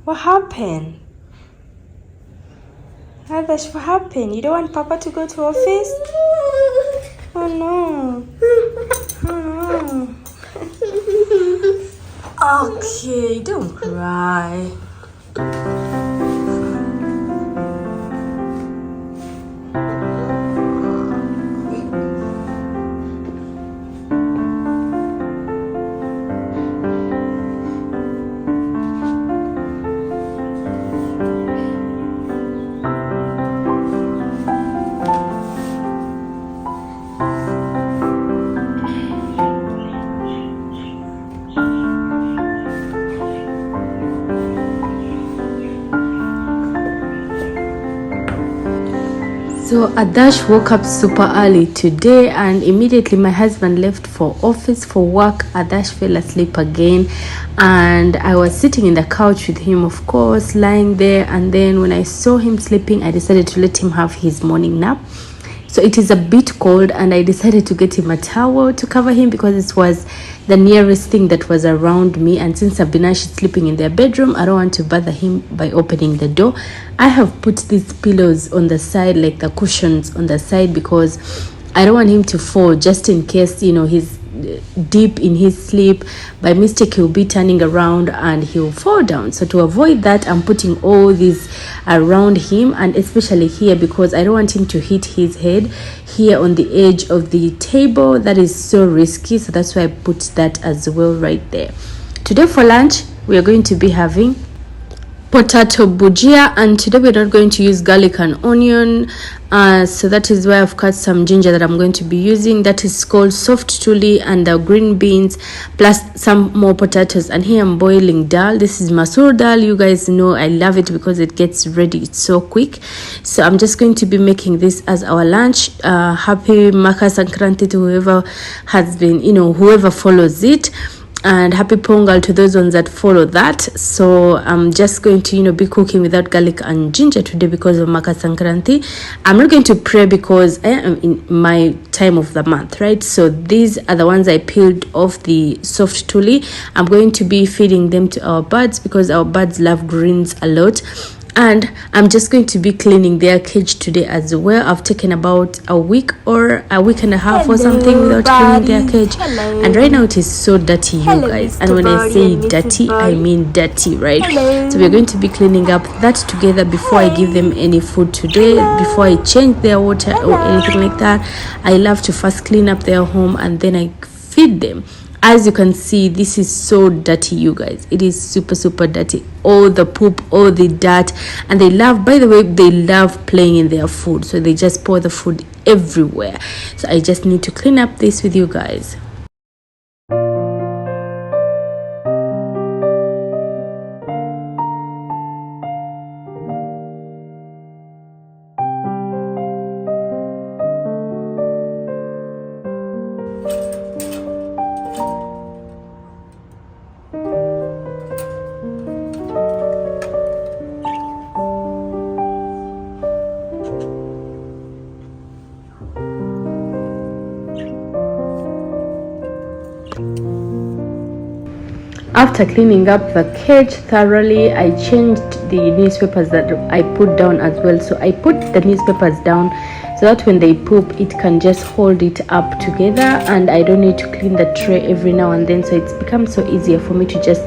What happened? Adash, what happened? You don't want Papa to go to office? Oh no. Oh no. Okay, don't cry. So Adash woke up super early today, and immediately my husband left for office for work. Adash fell asleep again, and I was sitting in the couch with him, of course, lying there. And then when I saw him sleeping, I decided to let him have his morning nap. So it is a bit cold, and I decided to get him a towel to cover him because it was the nearest thing that was around me. And since Abinash is sleeping in their bedroom, I don't want to bother him by opening the door. I have put these pillows on the side, like the cushions on the side, because I don't want him to fall, just in case, you know, he's deep in his sleep. By mistake, he'll be turning around and he'll fall down. So to avoid that, I'm putting all these around him, and especially here, because I don't want him to hit his head here on the edge of the table. That is so risky. So that's why I put that as well right there. Today for lunch, we are going to be having potato bujia, and today we're not going to use garlic and onion, so that is why I've cut some ginger that I'm going to be using. That is called soft tuli, and the green beans plus some more potatoes. And here I'm boiling dal. This is masoor dal. You guys know I love it because it gets ready, it's so quick. So I'm just going to be making this as our lunch. Happy Makar Sankranti to whoever has been, you know, whoever follows it, and happy Pongal to those ones that follow that. So I'm just going to, you know, be cooking without garlic and ginger today because of Makar Sankranti. I'm not going to pray because I am in my time of the month, right? So these are the ones I peeled off the soft tuli. I'm going to be feeding them to our birds because our birds love greens a lot. And I'm just going to be cleaning their cage today as well. I've taken about a week or a week and a half or something without cleaning their cage. And right now it is so dirty, you guys. And when I say dirty, I mean dirty, right? So we're going to be cleaning up that together before I give them any food today, before I change their water or anything like that. I love to first clean up their home and then I feed them. As you can see, this is so dirty, you guys. It is super dirty. All the poop, all the dirt. And they love, by the way, they love playing in their food. So they just pour the food everywhere. So I just need to clean up this with you guys. After cleaning up the cage thoroughly, I changed the newspapers that I put down as well. So I put the newspapers down so that when they poop, it can just hold it up together and I don't need to clean the tray every now and then. So it's become so easier for me to just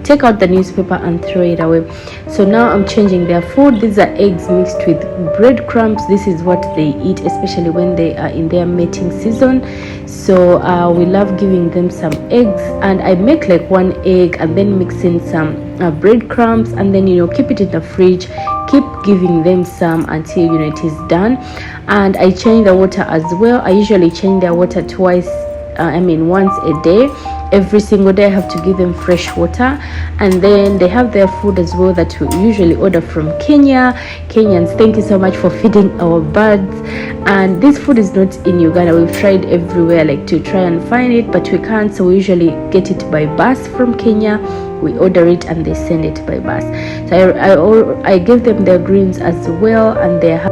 take out the newspaper and throw it away. So now I'm changing their food. These are eggs mixed with breadcrumbs. This is what they eat, especially when they are in their mating season. So we love giving them some eggs, and I make like one egg and then mix in some breadcrumbs, and then, you know, keep it in the fridge, keep giving them some until, you know, it is done. And I change the water as well. I usually change their water once a day. Every single day I have to give them fresh water. And then they have their food as well that we usually order from Kenya. Kenyans, thank you so much for feeding our birds. And this food is not in Uganda. We've tried everywhere like to try and find it, but we can't. So we usually get it by bus from Kenya. We order it and they send it by bus. So I give them their greens as well, and they have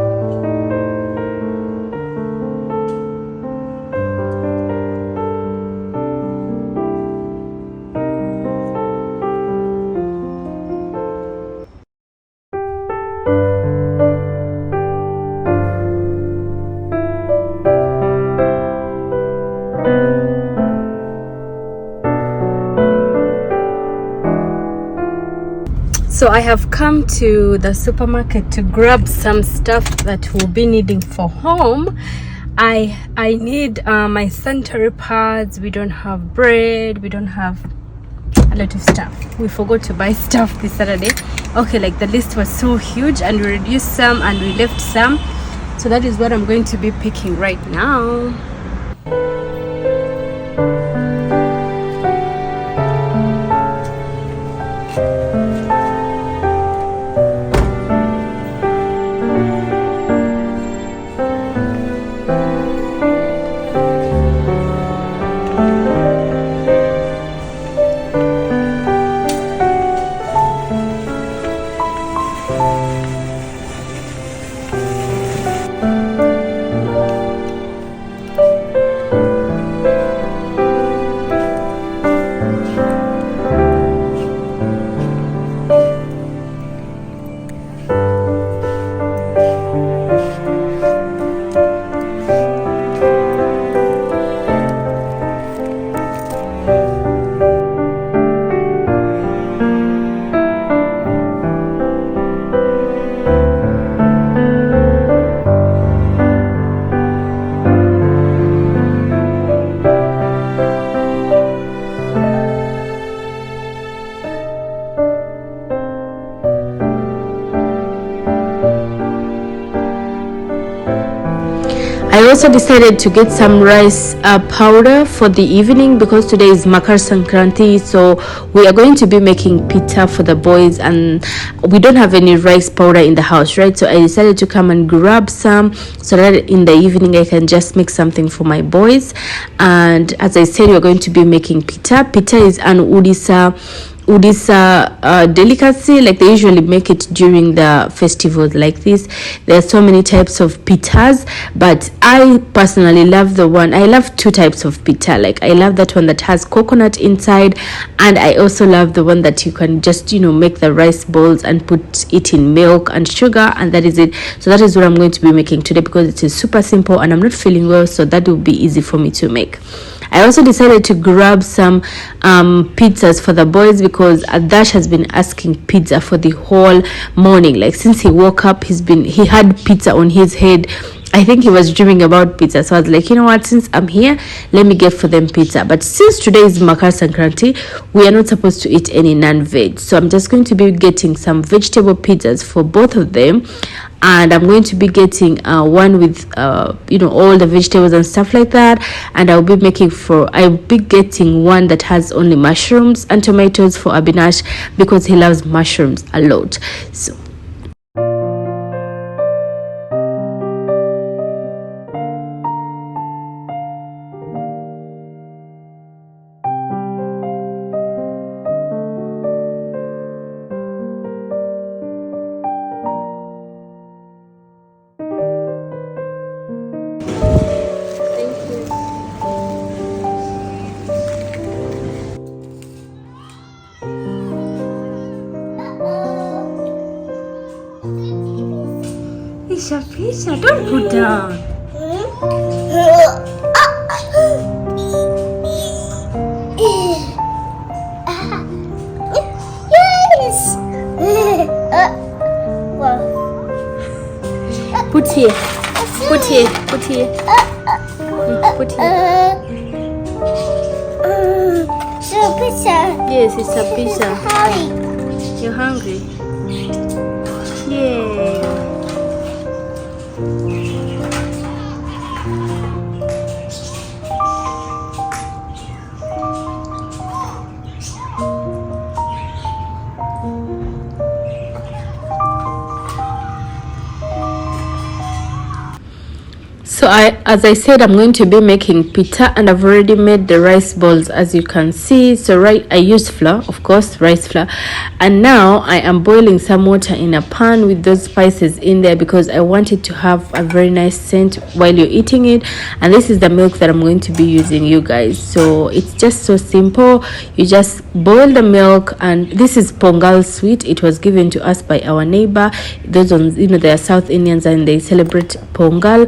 So I have come to the supermarket to grab some stuff that we'll be needing for home. I need my sanitary pads. We don't have bread. We don't have a lot of stuff. We forgot to buy stuff this Saturday. Okay, like the list was so huge and we reduced some and we left some. So that is what I'm going to be picking right now. I also decided to get some rice powder for the evening because today is Makar Sankranti, so we are going to be making Pitha for the boys and we don't have any rice powder in the house, right? So I decided to come and grab some so that in the evening I can just make something for my boys. And as I said, we're going to be making Pitha. Pitha is an Udisa delicacy, like they usually make it during the festivals like this. There are so many types of pitas, but I personally love I love two types of pita. Like I love that one that has coconut inside, and I also love the one that you can just make the rice balls and put it in milk and sugar, and that is it. So that is what I'm going to be making today because it is super simple and I'm not feeling well, so that will be easy for me to make. I also decided to grab some pizzas for the boys because Adash has been asking pizza for the whole morning. Like since he woke up, he had pizza on his head. I think he was dreaming about pizza. So I was like, you know what, since I'm here, let me get for them pizza. But since today is Makar Sankranti, we are not supposed to eat any non-veg. So I'm just going to be getting some vegetable pizzas for both of them. And I'm going to be getting one with all the vegetables and stuff like that, and I'll be getting one that has only mushrooms and tomatoes for Abinash because he loves mushrooms a lot. So Pisha, don't put down. Yes. Put here. Put here. Put here. Put here. So pizza. Yes, it's a pizza. Hurry. You're hungry? Yay. So as I said, I'm going to be making pita, and I've already made the rice balls, as you can see. So I used flour, of course, rice flour, and now I am boiling some water in a pan with those spices in there because I want it to have a very nice scent while you're eating it. And this is the milk that I'm going to be using, you guys. So it's just so simple. You just boil the milk, and this is Pongal sweet. It was given to us by our neighbor. Those ones, they are South Indians and they celebrate Pongal.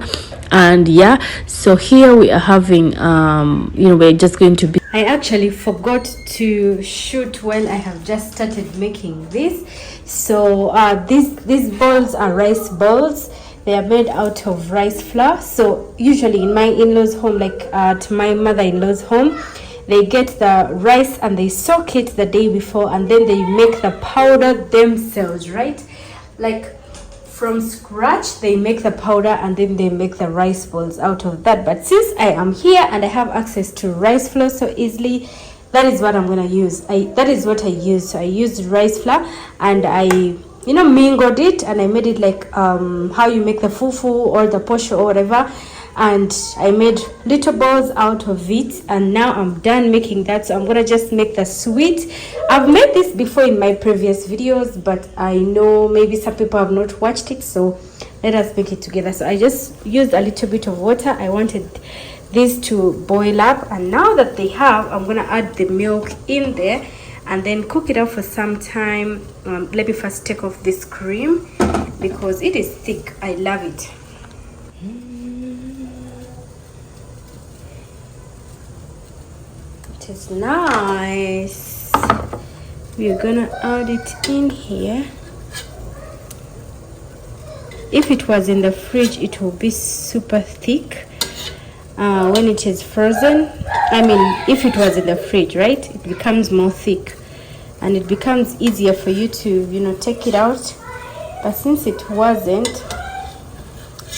And yeah, Odia. So here we are having we're just going to be, I actually forgot to shoot when I have just started making this. So these balls are rice balls. They are made out of rice flour. So usually in my in-laws home, like at my mother-in-law's home, they get the rice and they soak it the day before, and then they make the powder themselves, right? Like from scratch, they make the powder and then they make the rice balls out of that. But since I am here and I have access to rice flour so easily, that is what I'm gonna use. That is what I use. So I used rice flour and I mingled it, and I made it like how you make the fufu or the posho or whatever, and I made little balls out of it. And now I'm done making that, so I'm gonna just make the sweet. I've made this before in my previous videos, but I know maybe some people have not watched it, so let us make it together. So I just used a little bit of water. I wanted this to boil up, and now that they have, I'm gonna add the milk in there and then cook it up for some time. Let me first take off this cream because it is thick. I love it. It is nice. We're gonna add it in here. If it was in the fridge, it will be super thick. When it is frozen, if it was in the fridge, right, it becomes more thick and it becomes easier for you to take it out. But since it wasn't,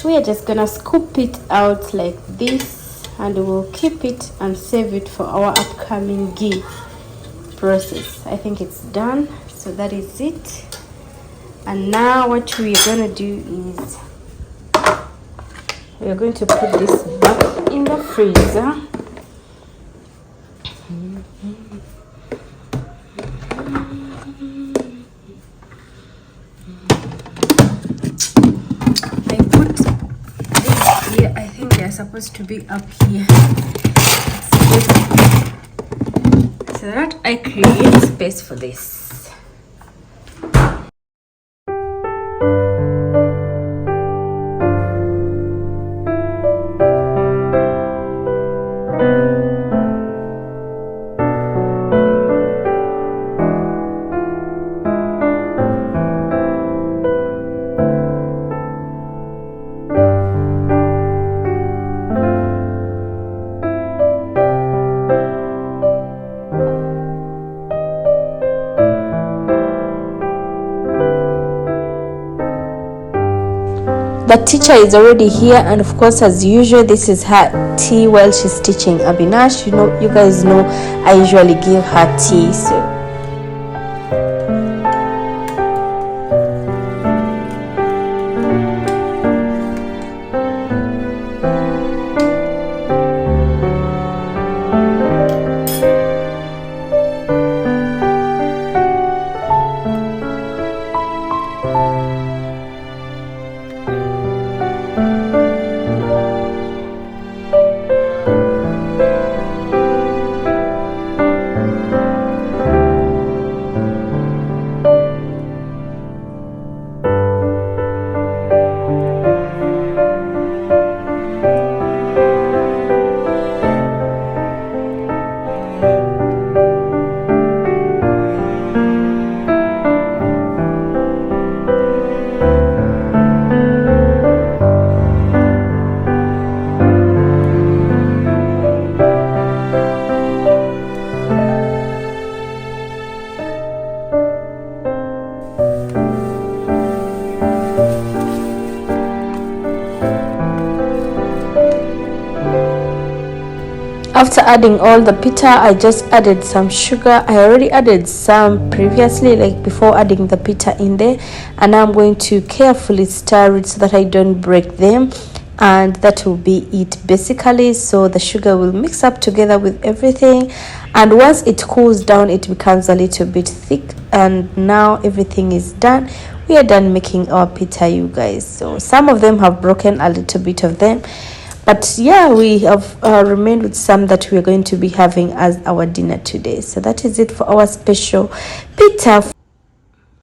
we are just gonna scoop it out like this, and we'll keep it and save it for our upcoming ghee process. I think it's done, so that is it. And now what we're gonna do is we're going to put this back in the freezer. I put this here. I think they're supposed to be up here so that I create space for this. The teacher is already here, and of course, as usual, this is her tea while she's teaching Abinash. You guys know I usually give her tea, so after adding all the pitha, I just added some sugar. I already added some previously, like before adding the pitha in there, and now I'm going to carefully stir it so that I don't break them, and that will be it basically. So the sugar will mix up together with everything, and once it cools down, it becomes a little bit thick. And now everything is done. We are done making our pitha, you guys. So some of them have broken a little bit of them, but yeah, we have remained with some that we're going to be having as our dinner today. So that is it for our special pitha